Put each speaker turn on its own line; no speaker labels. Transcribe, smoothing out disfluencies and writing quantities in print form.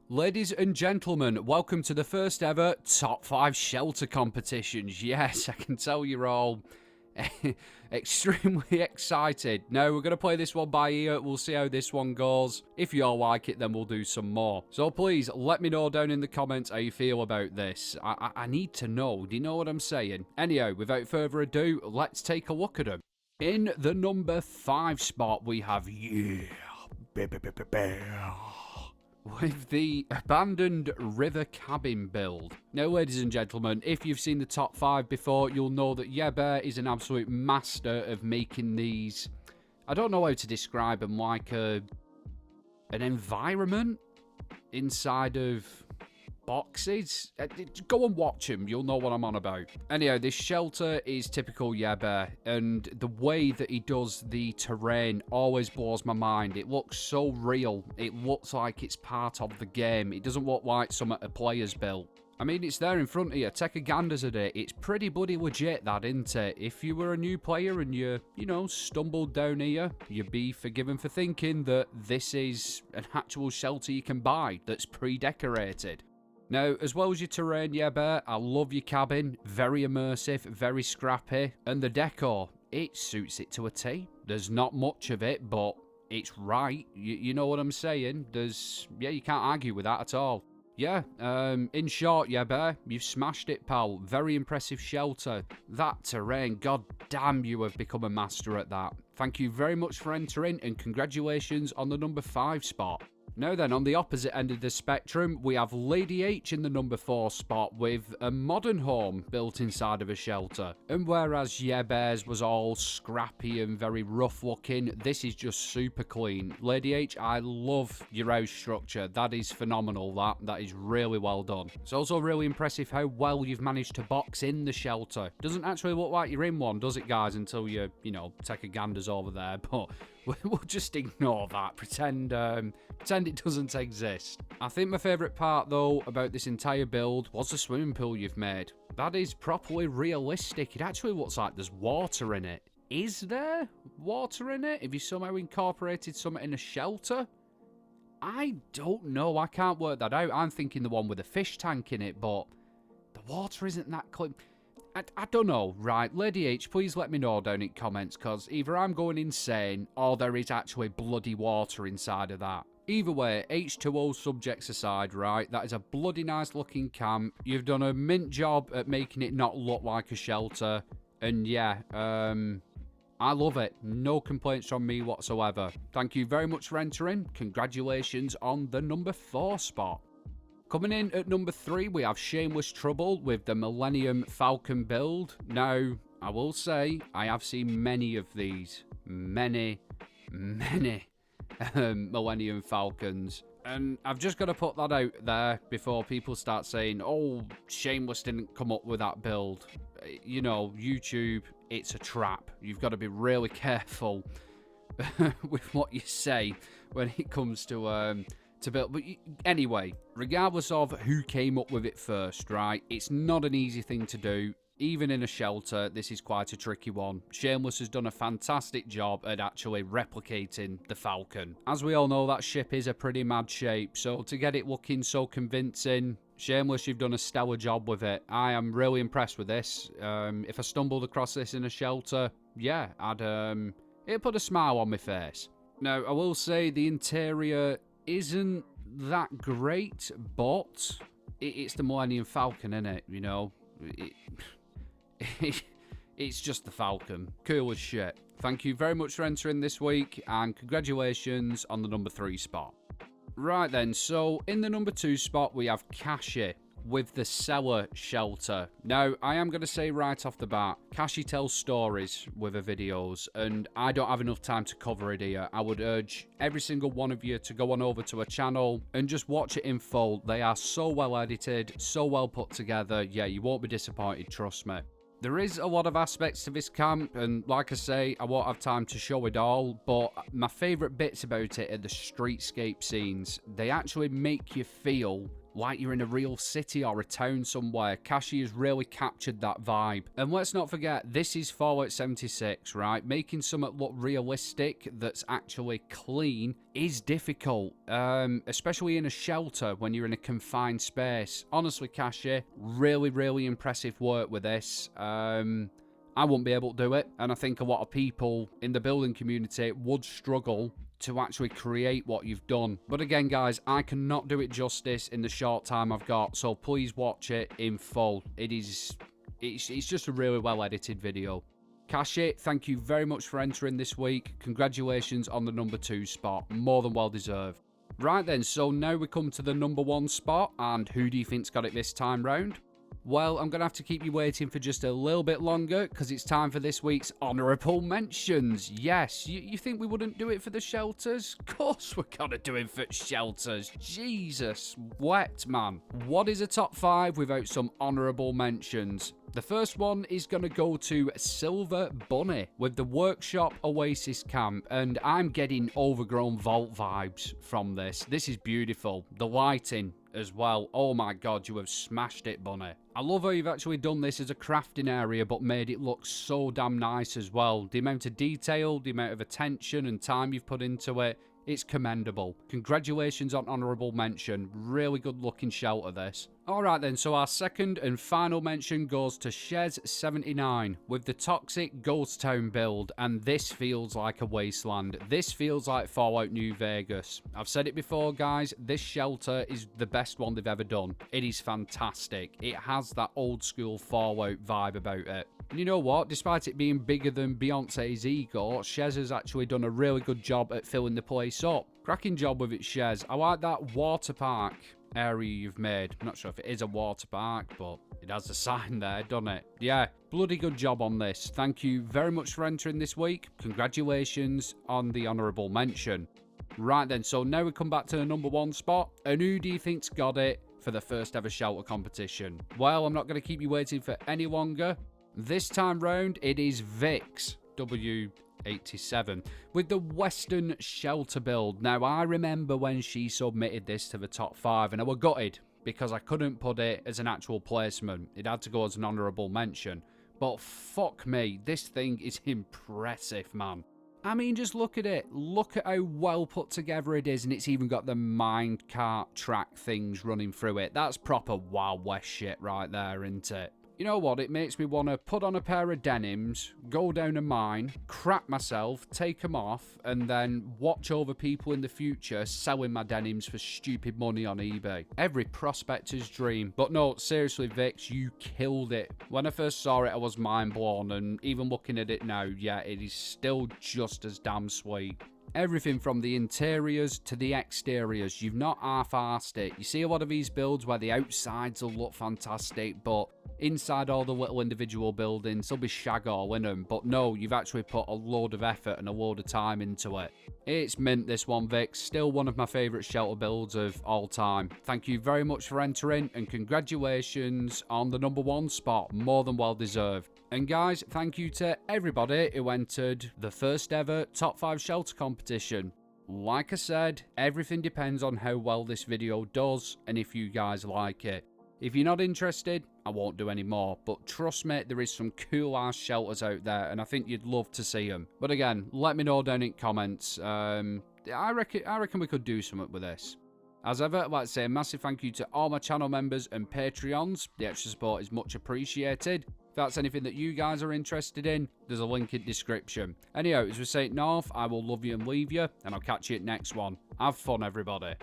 Ladies and gentlemen, welcome to the first ever Top 5 Shelter competitions. Yes, I can tell you're all extremely excited. Now, we're going to play this one by ear. We'll see how this one goes. If you all like it, then we'll do some more. So please, let me know down in the comments how you feel about this. I need to know. Do you know what I'm saying? Anyhow, without further ado, let's take a look at them. In the number 5 spot, we have with the abandoned river cabin build. Now, ladies and gentlemen, if you've seen the top 5 before, you'll know that Bear is an absolute master of making these, I don't know how to describe them, like an environment inside of boxes. Go and watch them, you'll know what I'm on about. Anyhow, this shelter is typical Bear, and the way that he does the terrain always blows my mind. It looks so real. It looks like it's part of the game. It doesn't look like something a player's built. I mean, it's there in front of you. Take a ganders at it. It's pretty bloody legit, that, isn't it? If you were a new player and you stumbled down here, you'd be forgiven for thinking that this is an actual shelter you can buy that's pre-decorated. Now, as well as your terrain, Bear, I love your cabin. Very immersive, very scrappy. And the decor, it suits it to a T. There's not much of it, but it's right. You know what I'm saying? You can't argue with that at all. Yeah, in short, Bear, you've smashed it, pal. Very impressive shelter. That terrain, god damn, you have become a master at that. Thank you very much for entering, and congratulations on the number 5 spot. Now then, on the opposite end of the spectrum, we have LadyH in the number 4 spot with a modern home built inside of a shelter. And whereas Bear's was all scrappy and very rough looking, this is just super clean. LadyH, I love your house structure. That is phenomenal, that is really well done. It's also really impressive how well you've managed to box in the shelter. Doesn't actually look like you're in one, does it, guys, until you take a ganders over there, but we'll just ignore that. Pretend it doesn't exist. I think my favourite part, though, about this entire build was the swimming pool you've made. That is properly realistic. It actually looks like there's water in it. Is there water in it? Have you somehow incorporated something in a shelter? I don't know. I can't work that out. I'm thinking the one with a fish tank in it, but the water isn't that clean. I don't know, right? LadyH, please let me know down in comments, because either I'm going insane or there is actually bloody water inside of that. Either way, H2O subjects aside, right? That is a bloody nice looking camp. You've done a mint job at making it not look like a shelter. And yeah, I love it. No complaints from me whatsoever. Thank you very much for entering. Congratulations on the number 4 spot. Coming in at number 3, we have Shameless Trouble with the Millennium Falcon build. Now, I will say, I have seen many of these. Many Millennium Falcons. And I've just got to put that out there before people start saying, oh, Shameless didn't come up with that build. You know, YouTube, it's a trap. You've got to be really careful with what you say when it comes to build. But anyway, regardless of who came up with it first, right, it's not an easy thing to do. Even in a shelter, this is quite a tricky one. Shameless has done a fantastic job at actually replicating the Falcon. As we all know, that ship is a pretty mad shape, so to get it looking so convincing, Shameless, you've done a stellar job with it. I am really impressed with this. If I stumbled across this in a shelter, yeah, it'd put a smile on my face. Now, I will say the interior isn't that great, but it's the Millennium Falcon, innit? You know, it's just the Falcon. Cool as shit. Thank you very much for entering this week, and congratulations on the number 3 spot. Right then, so in the number 2 spot we have Cashi with the Cellar Shelter. Now, I am going to say right off the bat, Cashi tells stories with her videos, and I don't have enough time to cover it here. I would urge every single one of you to go on over to her channel and just watch it in full. They are so well edited, so well put together. Yeah, you won't be disappointed, trust me. There is a lot of aspects to this camp, and like I say, I won't have time to show it all, but my favourite bits about it are the streetscape scenes. They actually make you feel like you're in a real city or a town somewhere. Cashi has really captured that vibe. And let's not forget, this is Fallout 76, right? Making something look realistic that's actually clean is difficult, especially in a shelter when you're in a confined space. Honestly, Cashi, really, really impressive work with this. I wouldn't be able to do it, and I think a lot of people in the building community would struggle to actually create what you've done. But again, guys, I cannot do it justice in the short time I've got, so please watch it in full. It's just a really well edited video. Cashi, thank you very much for entering this week. Congratulations on the number 2 spot, more than well deserved. Right then, so now we come to the number 1 spot, and who do you think's got it this time round? Well, I'm going to have to keep you waiting for just a little bit longer because it's time for this week's honourable mentions. Yes, you think we wouldn't do it for the shelters? Of course we're going to do it for shelters. Jesus, wet man. What is a top 5 without some honourable mentions? The first one is going to go to Silver Bunny with the Workshop Oasis Camp, and I'm getting Overgrown Vault vibes from this. This is beautiful. The lighting as well. Oh my god, you have smashed it, Bunny. I love how you've actually done this as a crafting area but made it look so damn nice as well. The amount of detail, the amount of attention and time you've put into it, it's commendable. Congratulations on honourable mention. Really good looking shelter this. Alright then, so our second and final mention goes to Shez79 with the Toxic Ghost Town build, and this feels like a wasteland. This feels like Fallout New Vegas. I've said it before, guys, this shelter is the best one they've ever done. It is fantastic. It has that old school Fallout vibe about it. And you know what? Despite it being bigger than Beyonce's ego, Shez has actually done a really good job at filling the place up. Cracking job with it, Shez. I like that water park area you've made. I'm not sure if it is a water park, but it has a sign there, doesn't it? Yeah, bloody good job on this. Thank you very much for entering this week. Congratulations on the honourable mention. Right then, so now we come back to the number 1 spot. And who do you think's got it for the first ever shelter competition? Well, I'm not going to keep you waiting for any longer. This time round, it is Vix, W87, with the Western Shelter build. Now, I remember when she submitted this to the top 5, and I was gutted because I couldn't put it as an actual placement. It had to go as an honourable mention. But fuck me, this thing is impressive, man. I mean, just look at it. Look at how well put together it is, and it's even got the minecart track things running through it. That's proper Wild West shit right there, isn't it? You know what, it makes me want to put on a pair of denims, go down a mine, crap myself, take them off, and then watch over people in the future selling my denims for stupid money on eBay. Every prospector's dream. But no, seriously, Vix, you killed it. When I first saw it, I was mind blown, and even looking at it now, yeah, it is still just as damn sweet. Everything from the interiors to the exteriors, you've not half-arsed it. You see a lot of these builds where the outsides will look fantastic, but inside all the little individual buildings, there'll be shag all in them. But no, you've actually put a load of effort and a load of time into it. It's mint, this one, Vix. Still one of my favourite shelter builds of all time. Thank you very much for entering, and congratulations on the number 1 spot. More than well deserved. And guys, thank you to everybody who entered the first ever top 5 shelter competition. Like I said, everything depends on how well this video does and if you guys like it. If you're not interested, I won't do any more, but trust me, there is some cool ass shelters out there and I think you'd love to see them. But again, let me know down in comments. I reckon we could do something with this. As ever, I'd like to say a massive thank you to all my channel members and Patreons. The extra support is much appreciated. If that's anything that you guys are interested in, there's a link in description. Anyhow, as we say it north, I will love you and leave you, and I'll catch you at next one. Have fun, everybody.